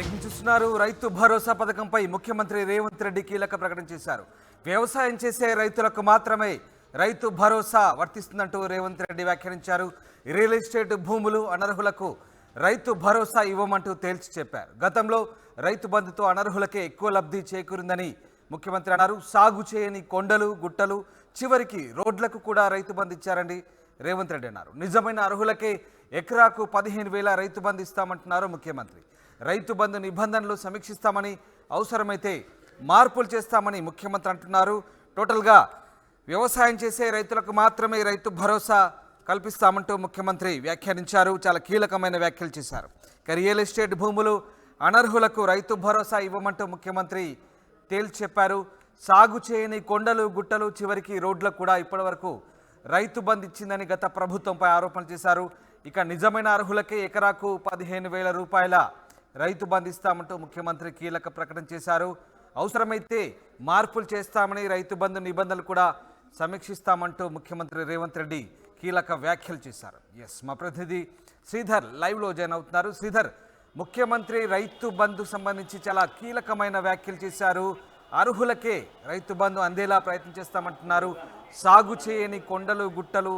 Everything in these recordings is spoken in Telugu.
బ్రేకింగ్ చూస్తున్నారు. రైతు భరోసా పథకంపై ముఖ్యమంత్రి రేవంత్ రెడ్డి కీలక ప్రకటన చేశారు. వ్యవసాయం చేసే రైతులకు మాత్రమే రైతు భరోసా వర్తిస్తుందంటూ రేవంత్ రెడ్డి వ్యాఖ్యానించారు. రియల్ ఎస్టేట్ భూములు అనర్హులకు రైతు భరోసా ఇవ్వమంటూ తేల్చి చెప్పారు. గతంలో రైతు బంధుతో అనర్హులకే ఎక్కువ లబ్ధి చేకూరిందని ముఖ్యమంత్రి అన్నారు. సాగు చేయని కొండలు గుట్టలు చివరికి రోడ్లకు కూడా రైతు బంధు ఇచ్చారని రేవంత్ రెడ్డి అన్నారు. నిజమైన అర్హులకే ఎకరాకు 15,000 రైతు బంధు ఇస్తామంటున్నారు ముఖ్యమంత్రి. రైతు బంధు నిబంధనలు సమీక్షిస్తామని, అవసరమైతే మార్పులు చేస్తామని ముఖ్యమంత్రి అంటున్నారు. టోటల్గా వ్యవసాయం చేసే రైతులకు మాత్రమే రైతు భరోసా కల్పిస్తామంటూ ముఖ్యమంత్రి వ్యాఖ్యానించారు. చాలా కీలకమైన వ్యాఖ్యలు చేశారు. రియల్ ఎస్టేట్ భూములు అనర్హులకు రైతు భరోసా ఇవ్వమంటూ ముఖ్యమంత్రి తేల్చి చెప్పారు. సాగు చేయని కొండలు గుట్టలు చివరికి రోడ్లకు కూడా ఇప్పటివరకు రైతు బంధు ఇచ్చిందని గత ప్రభుత్వంపై ఆరోపణలు చేశారు. ఇక నిజమైన అర్హులకే ఎకరాకు 15,000 రూపాయల రైతు బంధు ఇస్తామంటూ ముఖ్యమంత్రి కీలక ప్రకటన చేశారు. అవసరమైతే మార్పులు చేస్తామని, రైతు బంధు నిబంధనలు కూడా సమీక్షిస్తామంటూ ముఖ్యమంత్రి రేవంత్ రెడ్డి కీలక వ్యాఖ్యలు చేశారు. మా ప్రతినిధి శ్రీధర్ లైవ్లో జాయిన్ అవుతున్నారు. శ్రీధర్, ముఖ్యమంత్రి రైతు బంధు సంబంధించి చాలా కీలకమైన వ్యాఖ్యలు చేశారు. అర్హులకే రైతు బంధు అందేలా ప్రయత్నం చేస్తామంటున్నారు. సాగు చేయని కొండలు గుట్టలు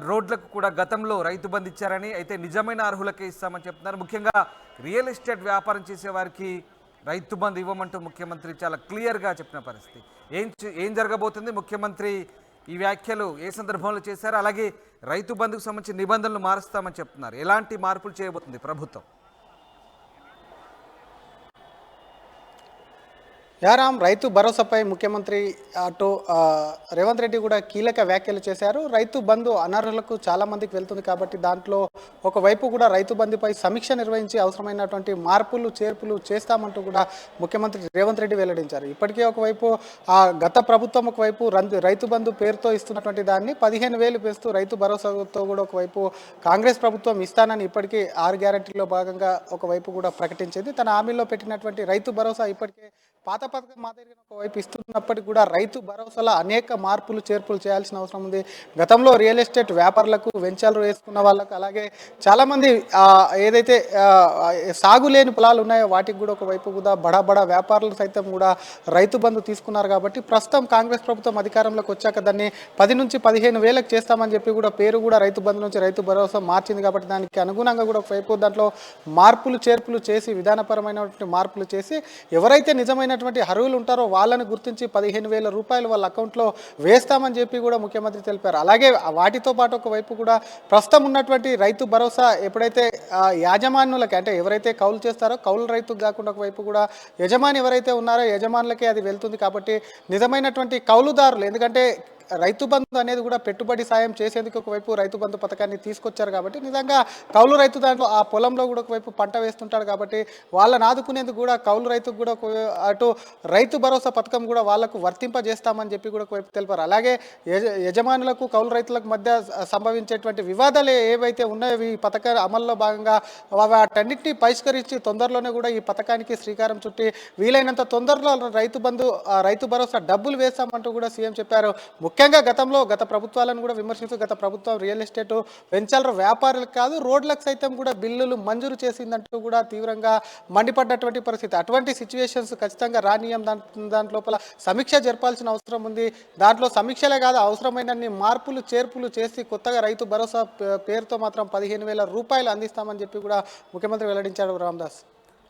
రోడ్లకు కూడా గతంలో రైతు బంధు ఇచ్చారని, అయితే నిజమైన అర్హులకే ఇస్తామని చెప్తున్నారు. ముఖ్యంగా రియల్ ఎస్టేట్ వ్యాపారం చేసే వారికి రైతు బంధు ఇవ్వమంటూ ముఖ్యమంత్రి చాలా క్లియర్గా చెప్పిన పరిస్థితి. ఏం జరగబోతుంది? ముఖ్యమంత్రి ఈ వ్యాఖ్యలు ఏ సందర్భంలో చేశారు? అలాగే రైతు బంధుకు సంబంధించిన నిబంధనలు మారుస్తామని చెప్తున్నారు. ఎలాంటి మార్పులు చేయబోతుంది ప్రభుత్వం? యారాం, రైతు భరోసాపై ముఖ్యమంత్రి అటు రేవంత్ రెడ్డి కూడా కీలక వ్యాఖ్యలు చేశారు. రైతు బంధు అనర్హులకు చాలా మందికి వెళ్తుంది కాబట్టి దాంట్లో ఒకవైపు కూడా రైతు బంధుపై సమీక్ష నిర్వహించి అవసరమైనటువంటి మార్పులు చేర్పులు చేస్తామంటూ కూడా ముఖ్యమంత్రి రేవంత్ రెడ్డి వెల్లడించారు. ఇప్పటికే ఒకవైపు గత ప్రభుత్వం ఒకవైపు రైతు బంధు పేరుతో ఇస్తున్నటువంటి దాన్ని 15,000 పెంచుతూ రైతు భరోసాతో కూడా ఒకవైపు కాంగ్రెస్ ప్రభుత్వం ఇస్తానని ఇప్పటికీ 6 గ్యారెంటీల్లో భాగంగా ఒకవైపు కూడా ప్రకటించింది. తన హామీలో పెట్టినటువంటి రైతు భరోసా ఇప్పటికే పాత పథకం మాదిరిగా ఒకవైపు ఇస్తున్నప్పటికీ కూడా రైతు భరోసాలో అనేక మార్పులు చేర్పులు చేయాల్సిన అవసరం ఉంది. గతంలో రియల్ ఎస్టేట్ వ్యాపారులకు వెంచర్లు వేసుకున్న వాళ్ళకు, అలాగే చాలామంది ఏదైతే సాగు లేని పొలాలు ఉన్నాయో వాటికి కూడా ఒకవైపు కూడా బడా వ్యాపారులు సైతం కూడా రైతు బంధు తీసుకున్నారు. కాబట్టి ప్రస్తుతం కాంగ్రెస్ ప్రభుత్వం అధికారంలోకి వచ్చాక దాన్ని 10 నుంచి 15,000 చేస్తామని చెప్పి కూడా పేరు కూడా రైతు బంధు నుంచి రైతు భరోసా మార్చింది. కాబట్టి దానికి అనుగుణంగా కూడా ఒకవైపు దాంట్లో మార్పులు చేర్పులు చేసి, విధానపరమైనటువంటి మార్పులు చేసి ఎవరైతే నిజమైన అర్హులు ఉంటారో వాళ్ళని గుర్తించి 15,000 రూపాయలు వాళ్ళ అకౌంట్లో వేస్తామని చెప్పి కూడా ముఖ్యమంత్రి తెలిపారు. అలాగే వాటితో పాటు ఒకవైపు కూడా ప్రస్తుతం ఉన్నటువంటి రైతు భరోసా ఎప్పుడైతే యాజమాన్యులకి, అంటే ఎవరైతే కౌలు చేస్తారో కౌలు రైతుకు కాకుండా ఒకవైపు కూడా యజమాని ఎవరైతే ఉన్నారో యజమానులకే అది వెళ్తుంది. కాబట్టి నిజమైనటువంటి కౌలుదారులు, ఎందుకంటే రైతు బంధు అనేది కూడా పెట్టుబడి సాయం చేసేందుకు ఒకవైపు రైతు బంధు పథకాన్ని తీసుకొచ్చారు. కాబట్టి నిజంగా కౌలు రైతు దాంట్లో ఆ పొలంలో కూడా ఒకవైపు పంట వేస్తుంటాడు. కాబట్టి వాళ్ళని ఆదుకునేందుకు కూడా కౌలు రైతుకు కూడా అటు రైతు భరోసా పథకం కూడా వాళ్లకు వర్తింపజేస్తామని చెప్పి కూడా ఒకవైపు తెలిపారు. అలాగే యజమానులకు కౌలు రైతులకు మధ్య సంభవించేటువంటి వివాదాలు ఏవైతే ఉన్నాయో ఈ పథక అమల్లో భాగంగా వాటన్నిటిని పరిష్కరించి తొందరలోనే కూడా ఈ పథకానికి శ్రీకారం చుట్టి వీలైనంత తొందరలో రైతు భరోసా డబ్బులు వేస్తామంటూ కూడా సీఎం చెప్పారు. ముఖ్యంగా గత ప్రభుత్వాలను కూడా విమర్శిస్తూ గత ప్రభుత్వం రియల్ ఎస్టేట్ వెంచర్ల వ్యాపారులకు కాదు రోడ్లకు సైతం కూడా బిల్లులు మంజూరు చేసిందంటూ కూడా తీవ్రంగా మండిపడ్డటువంటి పరిస్థితి. అటువంటి సిచ్యువేషన్స్ ఖచ్చితంగా రానియం. దాంట్లోపల సమీక్ష జరపాల్సిన అవసరం ఉంది. దాంట్లో సమీక్షలే కాదు, అవసరమైనన్ని మార్పులు చేర్పులు చేసి కొత్తగా రైతు భరోసా పేరుతో మాత్రం 15,000 రూపాయలు అందిస్తామని చెప్పి కూడా ముఖ్యమంత్రి వెల్లడించాడు. రామదాస్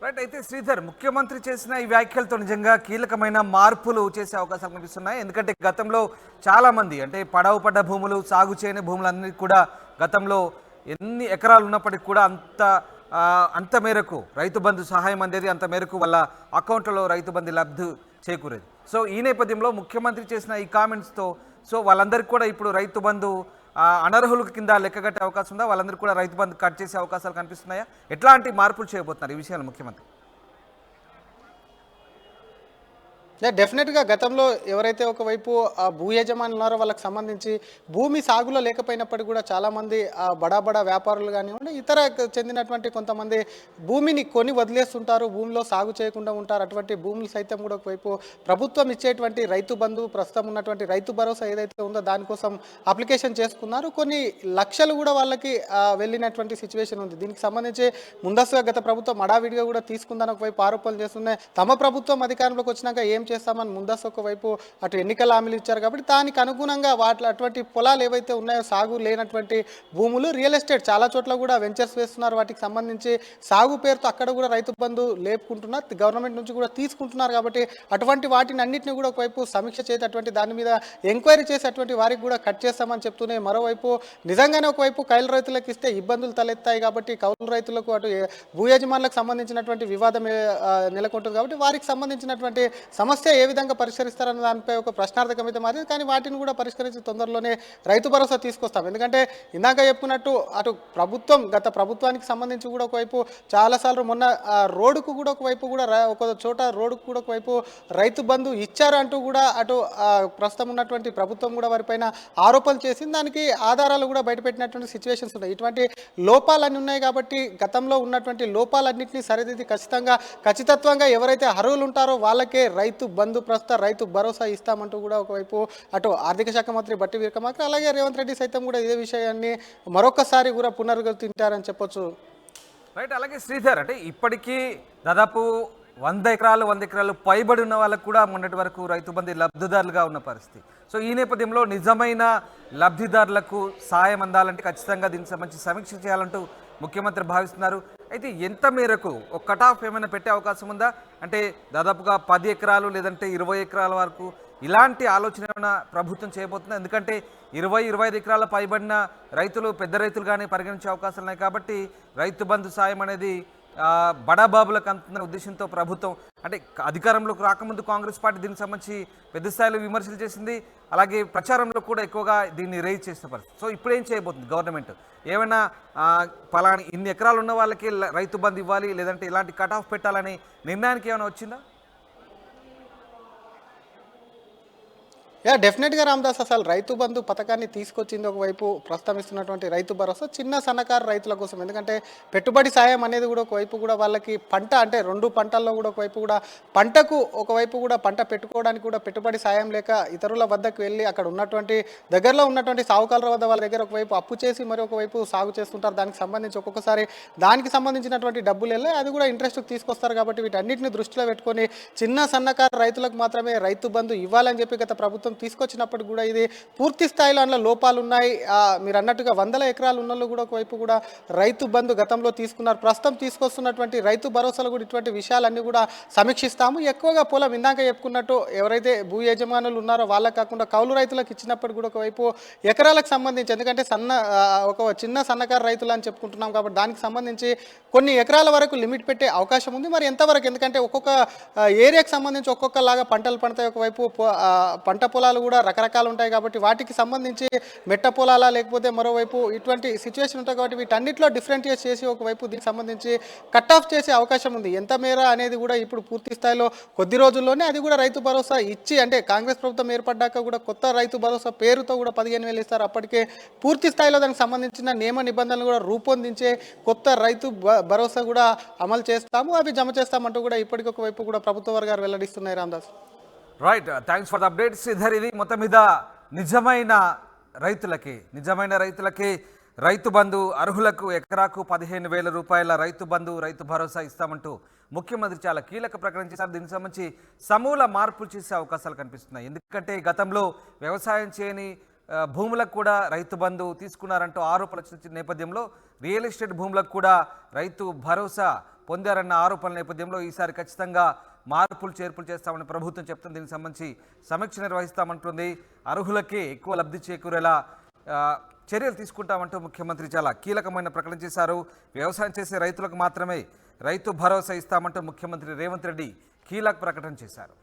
రైట్. అయితే శ్రీధర్, ముఖ్యమంత్రి చేసిన ఈ వ్యాఖ్యలతో నిజంగా కీలకమైన మార్పులు చేసే అవకాశాలు కనిపిస్తున్నాయి. ఎందుకంటే గతంలో చాలామంది, అంటే పడవ పడ్డ భూములు, సాగు చేయని భూములన్నీ కూడా గతంలో ఎన్ని ఎకరాలు ఉన్నప్పటికీ కూడా అంత మేరకు రైతు బంధు సహాయం అందేది, అంత మేరకు వాళ్ళ అకౌంట్లలో రైతు బంధు లబ్ధి చేకూరేది. సో ఈ నేపథ్యంలో ముఖ్యమంత్రి చేసిన ఈ కామెంట్స్తో వాళ్ళందరికీ కూడా ఇప్పుడు రైతు బంధు అనర్హుల కింద లెక్కగట్టే అవకాశం ఉందా? వాళ్ళందరికీ కూడా రైతు బంధు కట్ చేసే అవకాశాలు కనిపిస్తున్నాయా? ఎట్లాంటి మార్పులు చేయబోతున్నారు ఈ విషయాలు ముఖ్యమంత్రి? డెఫినెట్గా గతంలో ఎవరైతే ఒకవైపు ఆ భూ యజమానులు ఉన్నారో వాళ్ళకి సంబంధించి భూమి సాగులో లేకపోయినప్పటికీ కూడా చాలామంది బడా బడా వ్యాపారులు కానివ్వండి ఇతర చెందినటువంటి కొంతమంది భూమిని కొని వదిలేస్తుంటారు, భూమిలో సాగు చేయకుండా ఉంటారు. అటువంటి భూములు సైతం కూడా ఒకవైపు ప్రభుత్వం ఇచ్చేటువంటి రైతు బంధు, ప్రస్తుతం ఉన్నటువంటి రైతు భరోసా ఏదైతే ఉందో దానికోసం అప్లికేషన్ చేసుకున్నారు. కొన్ని లక్షలు కూడా వాళ్ళకి వెళ్ళినటువంటి సిచ్యువేషన్ ఉంది. దీనికి సంబంధించి ముందస్తుగా గత ప్రభుత్వం అడావిడిగా కూడా తీసుకుందని ఒకవైపు ఆరోపణలు చేస్తున్నాయి. తమ ప్రభుత్వం అధికారంలోకి వచ్చినాక ఏం చేస్తామని ముందస్తు ఒకవైపు అటు ఎన్నికల హామీలు ఇచ్చారు కాబట్టి దానికి అనుగుణంగా అటువంటి పొలాలు ఏవైతే ఉన్నాయో సాగు లేనటువంటి భూములు రియల్ ఎస్టేట్ చాలా చోట్ల కూడా వెంచర్స్ వేస్తున్నారు. వాటికి సంబంధించి సాగు పేరుతో అక్కడ కూడా రైతు బంధు లేపుకుంటున్నారు, గవర్నమెంట్ నుంచి కూడా తీసుకుంటున్నారు. కాబట్టి అటువంటి వాటిని అన్నింటినీ కూడా ఒకవైపు సమీక్ష చేసి అటువంటి దాని మీద ఎంక్వైరీ చేసి అటువంటి వారికి కూడా కట్ చేస్తామని చెప్తూనే మరోవైపు నిజంగానే ఒకవైపు కౌలు రైతులకు ఇస్తే ఇబ్బందులు తలెత్తాయి కాబట్టి కౌలు రైతులకు అటు భూ యజమానులకు సంబంధించినటువంటి వివాదం నెలకొంటుంది కాబట్టి వారికి సంబంధించినటువంటి సమస్య ఏ విధంగా పరిష్కరిస్తారన్న దానిపై ఒక ప్రశ్నార్థకం అయితే మారింది. కానీ వాటిని కూడా పరిష్కరించి తొందరలోనే రైతు భరోసా తీసుకొస్తాం. ఎందుకంటే ఇందాక చెప్పుకున్నట్టు అటు గత ప్రభుత్వానికి సంబంధించి కూడా ఒకవైపు చాలాసార్లు మొన్న రోడ్డుకు కూడా ఒకవైపు కూడా ఒక చోట రోడ్డుకు కూడా ఒకవైపు రైతు బంధు ఇచ్చారు అంటూ కూడా అటు ప్రస్తుతం ఉన్నటువంటి ప్రభుత్వం కూడా వారిపైన ఆరోపణలు చేసింది. దానికి ఆధారాలు కూడా బయటపెట్టినటువంటి సిచ్యువేషన్స్ ఉన్నాయి. ఇటువంటి లోపాలన్నీ ఉన్నాయి కాబట్టి గతంలో ఉన్నటువంటి లోపాలన్నింటినీ సరిదిద్ది ఖచ్చితత్వంగా ఎవరైతే అర్హులు ఉంటారో వాళ్ళకే రైతు బంధు, ప్రస్తుత రైతు భరోసా ఇస్తామంటూ కూడా ఒకవైపు అటు ఆర్థిక శాఖ మంత్రి బట్టి విక్రమార్క అలాగే రేవంత్ రెడ్డి సైతం కూడా ఇదే విషయాన్ని మరొకసారి కూడా పునరుద్ధరించారని చెప్పొచ్చు. రైట్. అలాగే శ్రీధర్, అంటే ఇప్పటికీ దాదాపు 100 ఎకరాలు పైబడి ఉన్న వాళ్ళకు కూడా మొన్నటి వరకు రైతు బంధు లబ్ధిదారులుగా ఉన్న పరిస్థితి. సో ఈ నేపథ్యంలో నిజమైన లబ్ధిదారులకు సాయం అందాలంటే ఖచ్చితంగా దీనికి సంబంధించి సమీక్ష చేయాలంటూ ముఖ్యమంత్రి భావిస్తున్నారు. అయితే ఎంత మేరకు ఒక కట్ ఆఫ్ ఏమైనా పెట్టే అవకాశం ఉందా? అంటే దాదాపుగా 10 ఎకరాలు లేదంటే 20 ఎకరాల వరకు ఇలాంటి ఆలోచన ఏమైనా ప్రభుత్వం చేయబోతుందా? ఎందుకంటే 20-25 ఎకరాల పైబడిన రైతులు పెద్ద రైతులుగానే పరిగణించే అవకాశాలు ఉన్నాయి కాబట్టి రైతు బంధు సాయం అనేది బడాబాబులకు అందుతున్న ఉద్దేశంతో ప్రభుత్వం అంటే అధికారంలోకి రాకముందు కాంగ్రెస్ పార్టీ దీనికి సంబంధించి పెద్ద స్థాయిలో విమర్శలు చేసింది. అలాగే ప్రచారంలో కూడా ఎక్కువగా దీన్ని రేజ్ చేసిన పరిస్థితి. సో ఇప్పుడు ఏం చేయబోతుంది గవర్నమెంట్? ఏమైనా పలానా ఇన్ని ఎకరాలు ఉన్న వాళ్ళకి రైతు బంధు ఇవ్వాలి లేదంటే ఇలాంటి కట్ ఆఫ్ పెట్టాలని నిర్ణయానికి ఏమైనా వచ్చిందా? డెఫినెట్గా రామదాస్, అసలు రైతు బంధు పథకాన్ని తీసుకొచ్చింది ఒకవైపు ప్రస్తావిస్తున్నటువంటి రైతు భరోసా చిన్న సన్నకారు రైతుల కోసం. ఎందుకంటే పెట్టుబడి సాయం అనేది కూడా ఒకవైపు కూడా వాళ్ళకి పంట అంటే 2 పంటల్లో కూడా ఒకవైపు కూడా పంటకు ఒకవైపు కూడా పంట పెట్టుకోవడానికి కూడా పెట్టుబడి సాయం లేక ఇతరుల వద్దకు వెళ్ళి అక్కడ ఉన్నటువంటి దగ్గరలో ఉన్నటువంటి సాగుకారుల వద్ద వాళ్ళ దగ్గర ఒకవైపు అప్పు చేసి మరి ఒకవైపు సాగు చేస్తుంటారు. దానికి సంబంధించి ఒక్కొక్కసారి దానికి సంబంధించినటువంటి డబ్బులు వెళ్ళి అది కూడా ఇంట్రెస్ట్కి తీసుకొస్తారు. కాబట్టి వీటన్నిటిని దృష్టిలో పెట్టుకొని చిన్న సన్నకారు రైతులకు మాత్రమే రైతు బంధు ఇవ్వాలని చెప్పి గత ప్రభుత్వం తీసుకొచ్చినప్పుడు కూడా ఇది పూర్తి స్థాయిలో అందులో లోపాలు ఉన్నాయి. మీరు అన్నట్టుగా 100 ఎకరాలు ఉన్న కూడా ఒకవైపు కూడా రైతు బంధు గతంలో తీసుకున్నారు. ప్రస్తుతం తీసుకొస్తున్నటువంటి రైతు భరోసాలు కూడా ఇటువంటి విషయాలన్నీ కూడా సమీక్షిస్తాము. ఎక్కువగా పొలం ఇందాక చెప్పుకున్నట్టు ఎవరైతే భూ యజమానులు ఉన్నారో వాళ్ళకి కాకుండా కౌలు రైతులకు ఇచ్చినప్పుడు కూడా ఒకవైపు ఎకరాలకు సంబంధించి, ఎందుకంటే ఒక చిన్న సన్నకారు రైతులు అని చెప్పుకుంటున్నాం కాబట్టి దానికి సంబంధించి కొన్ని ఎకరాల వరకు లిమిట్ పెట్టే అవకాశం ఉంది. మరి ఎంతవరకు, ఎందుకంటే ఒక్కొక్క ఏరియాకి సంబంధించి ఒక్కొక్కలాగా పంటలు పండుతాయి. ఒకవైపు పంట పొలాలు కూడా రకరకాలు ఉంటాయి కాబట్టి వాటికి సంబంధించి మెట్ట పొలాల లేకపోతే మరోవైపు ఇటువంటి సిచ్యువేషన్ ఉంటాయి కాబట్టి వీటన్నిటిలో డిఫరెంటియేట్ చేసి ఒకవైపు దీనికి సంబంధించి కట్ ఆఫ్ చేసే అవకాశం ఉంది. ఎంత మేర అనేది కూడా ఇప్పుడు పూర్తి స్థాయిలో కొద్ది రోజుల్లోనే అది కూడా రైతు భరోసా ఇచ్చి, అంటే కాంగ్రెస్ ప్రభుత్వం ఏర్పడ్డాక కూడా కొత్త రైతు భరోసా పేరుతో కూడా 15,000 ఇస్తారు. అప్పటికే పూర్తి స్థాయిలో దానికి సంబంధించిన నియమ నిబంధనలు కూడా రూపొందించే కొత్త రైతు భరోసా కూడా అమలు చేస్తాము, అవి జమ చేస్తామంటూ కూడా ఇప్పటికి ఒకవైపు కూడా ప్రభుత్వ వర్గాలు వెల్లడిస్తున్నాయి. Ramdas, right, thanks for the updates. Sridhar, ఇది మొత్తం మీద నిజమైన రైతులకి రైతు బంధు, అర్హులకు ఎకరాకు 15,000 రూపాయల రైతు బంధు, రైతు భరోసా ఇస్తామంటూ ముఖ్యమంత్రి చాలా కీలక ప్రకటన చేశారు. దీనికి సంబంధించి సమూల మార్పులు చేసే అవకాశాలు కనిపిస్తున్నాయి. ఎందుకంటే గతంలో వ్యవసాయం చేయని భూములకు కూడా రైతు బంధు తీసుకున్నారంటూ ఆరోపణలు వచ్చిన నేపథ్యంలో రియల్ ఎస్టేట్ భూములకు కూడా రైతు భరోసా పొందారన్న ఆరోపణల నేపథ్యంలో ఈసారి ఖచ్చితంగా మార్పులు చేర్పులు చేస్తామని ప్రభుత్వం చెప్తుంది. దీనికి సంబంధించి సమీక్ష నిర్వహిస్తామంటుంది. అర్హులకే ఎక్కువ లబ్ధి చేకూరేలా చర్యలు తీసుకుంటామంటూ ముఖ్యమంత్రి చాలా కీలకమైన ప్రకటన చేశారు. వ్యవసాయం చేసే రైతులకు మాత్రమే రైతు భరోసా ఇస్తామంటూ ముఖ్యమంత్రి రేవంత్ రెడ్డి కీలక ప్రకటన చేశారు.